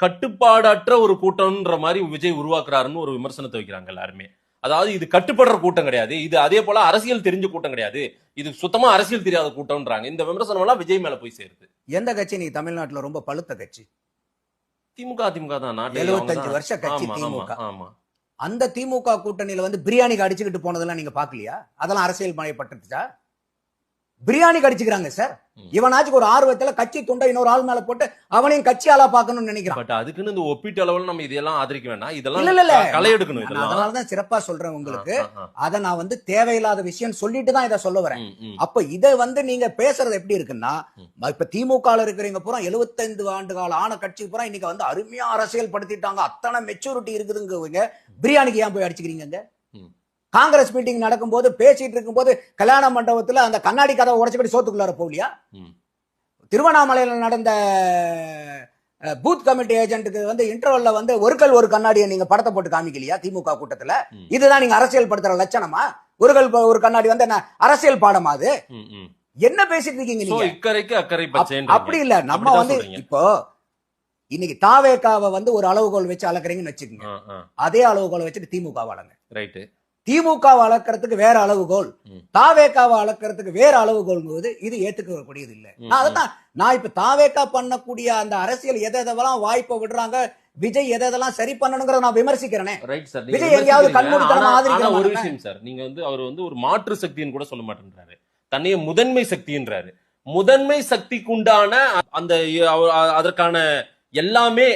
கட்டுப்பாடற்ற ஒரு கூட்டம்ன்ற மாதிரி விஜய் உருவாக்குறாருன்னு ஒரு விமர்சனத்தை வைக்கிறாங்க எல்லாருமே. அதாவது இது கட்டுப்படுற கூட்டம் கிடையாது, இது அதே போல அரசியல் தெரிஞ்ச கூட்டம் கிடையாது, இது சுத்தமா அரசியல் தெரியாத கூட்டம்ன்றாங்க. இந்த விமர்சனம் எல்லாம் விஜய் மேல போய் சேருது. எந்த கட்சி நீ தமிழ்நாட்டுல ரொம்ப பழுத்த கட்சி? திமுக. திமுக தான். 75 வருஷ கட்சி திமுக. ஆமா. அந்த திமுக கூட்டணியில வந்து பிரியாணிக்கு அடிச்சுக்கிட்டு போனதெல்லாம் நீங்க பாக்கலையா? அதெல்லாம் அரசியல் மயப்பட்டுச்சா? பிரியாணிக்கு அடிச்சுக்கிறாங்க சார். இவனாச்சும் ஒரு ஆர்வத்துல கட்சி துண்டை இன்னொரு ஆள் மேல போட்டு அவனையும் கட்சி ஆளா பாக்கணும்னு நினைக்கிறான். பட் அதுக்குன்னு இந்த ஒப்பீட்டு அளவுல நம்ம இதெல்லாம் ஆதரிக்க வேண்டாம். இல்ல இதெல்லாம் களை எடுக்கணும். அதனாலதான் சிறப்பா சொல்றேன் உங்களுக்கு. அத நான் வந்து தேவையில்லாத விஷயம் சொல்லிட்டு தான் இதை சொல்ல வரேன். அப்ப இதை வந்து நீங்க பேசுறது எப்படி இருக்குன்னா, இப்ப திமுக இருக்கிறவங்க பூரா 75 ஆண்டு கால ஆன கட்சி பூரா இன்னைக்கு வந்து அருமையா அரசியல் படுத்திட்டாங்க, அத்தனை மெச்சூரிட்டி இருக்குதுங்க. பிரியாணிக்கு ஏன் போய் அடிச்சுக்கிறீங்க? காங்கிரஸ் மீட்டிங் நடக்கும் போது பேசிட்டு இருக்கும் போது கல்யாண மண்டபத்துல அந்த கண்ணாடி கதவை உடைச்சுக்கிட்டு சோத்துக்குள்ளார போகலையா? திருவண்ணாமலையில நடந்த பூத் கமிட்டி ஏஜென்ட்டுக்கு வந்து இன்டர்வல்ல வந்து ஒரு கண்ணாடியை நீங்க படத்தை போட்டு காமிக்கலையா திமுக கூட்டத்துல? இதுதான் நீங்க அரசியல் படுத்துற லட்சணமா? ஒரு கண்ணாடி வந்து என்ன அரசியல் பாடமா? அது என்ன பேசிட்டு இருக்கீங்க நீங்க? அப்படி இல்ல. நம்ம வந்து இப்போ இன்னைக்கு தாவேகாவை வந்து ஒரு அளவுகோல் வச்சு அளக்குறீங்கன்னு வச்சுக்கோங்க, அதே அளவுகோல் வச்சுட்டு திமுக வளங்க. ரைட்டு. திமுக அளக்கிறதுக்கு வேற அளவுகோல், தாவேகாவை அளக்கிறதுக்கு வேற அளவுகோல், இது ஏத்துக்கக்கூடியது இல்ல. அதான் நான் இப்ப தாவேகா பண்ணக்கூடிய அந்த அரசியல் எதெல்லாம் வாய்ப்பை விடுறாங்க, விஜய் எதெல்லாம் சரி பண்ணணுங்கிற நான் விமர்சிக்கிறேன். விஜய் எங்கேயாவது கண்மூடித்தனமா ஆதரிக்கிற ஒரு விஷயம் சார். நீங்க வந்து அவர் வந்து ஒரு மாற்று சக்தின்னு கூட சொல்ல மாட்டேன்றாரு, தன்னையே முதன்மை சக்தின்றாரு. முதன்மை சக்திக்கு உண்டான அந்த அதற்கான எல்லாமே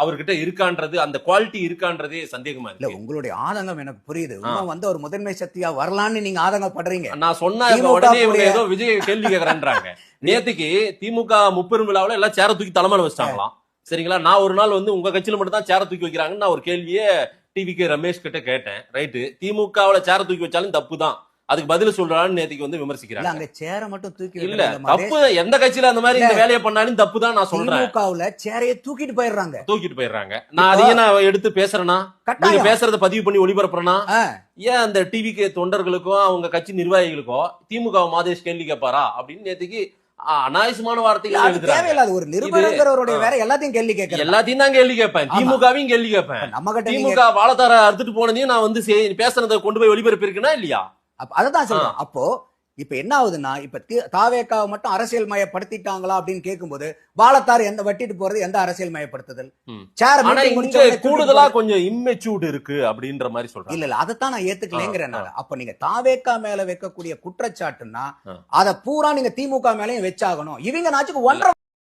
அவர்கிட்ட இருக்கான்றது, அந்த குவாலிட்டி இருக்கான்றதே சந்தேகமா இருக்கு. உங்களுடைய ஆதங்கம் எனக்கு புரியுது. வந்து ஒரு முதன்மை சக்தியா வரலான்னு நீங்க ஆதங்கப்படுறீங்க. நான் சொன்ன உடனே இவங்க ஏதோ விஜய் கேள்வி கேட்கறேன்றாங்க. நேத்துக்கு திமுக முப்பெரும் விழாவில் எல்லாம் சேர தூக்கி தலைமையில வச்சிட்டாங்களாம். சரிங்களா? நான் ஒரு நாள் வந்து உங்க கட்சியில மட்டும் தான் சேர தூக்கி வைக்கிறாங்கன்னு நான் ஒரு கேள்வியே டிவிகே ரமேஷ் கிட்ட கேட்டேன். ரைட்டு, திமுகவுல சேர தூக்கி வச்சாலும் தப்பு தான், அதுக்கு பதில் சொல்றான்னு நேத்துக்கு வந்து விமர்சிக்கிறாங்க. அங்க சேர மட்டும் தூக்கி இல்ல, தப்பு. எந்த கட்சியில அந்த மாதிரி இந்த வேலையை பண்ணாலும் தப்பு தான் நான் சொல்றேன். திமுகவுல சேரையை தூக்கிட்டு போயிடுறாங்க. நான் அதையே நான் எடுத்து பேசுறேனா? நீங்க பேசுறத பதிவு பண்ணி ஒளிபரப்புறனா? ஏன் அந்த டிவிக்கு தொண்டர்களுக்கும் அவங்க கட்சி நிர்வாகிகளுக்கும் திமுக மாதேஷ் கேள்வி கேட்பாரா அப்படின்னு நேத்துக்கு அனாயசமான வார்த்தைகள் தேவையில்லாத ஒரு நிருபருடைய வேற எல்லாத்தையும் கேள்வி கேட்க, எல்லாத்தையும் தான் கேள்வி கேட்பேன். திமுகவையும் கேள்வி கேட்பேன். நம்ம திமுக வாழத்தார அறுத்துட்டு போனதையும் நான் வந்து பேசுறதை கொண்டு போய் ஒளிபரப்பு இருக்குன்னா இல்லையா? அததான் சொல்றேன். அப்போ இப்ப என்ன ஆகுதுன்னா, இப்ப தாவேகாவை மட்டும் அரசியல் மயப்படுத்திட்டாங்களா அப்படின்னு கேட்கும்போது, வாழத்தார் எந்த வட்டிட்டு போறது எந்த அரசியல் மயப்படுத்துதல்? கூடுதலா கொஞ்சம் இம்மெச்சூர்ட் இருக்கு அப்படின்ற மாதிரி சொல்றேன். இல்ல அதைத்தான் நான் ஏத்துக்கலைங்கிறேன். அப்ப நீங்க தாவேகா மேல வைக்கக்கூடிய குற்றச்சாட்டுன்னா அதை பூரா நீங்க திமுக மேலயும் வச்சாகணும். இவங்க நாச்சுக்கு 1.5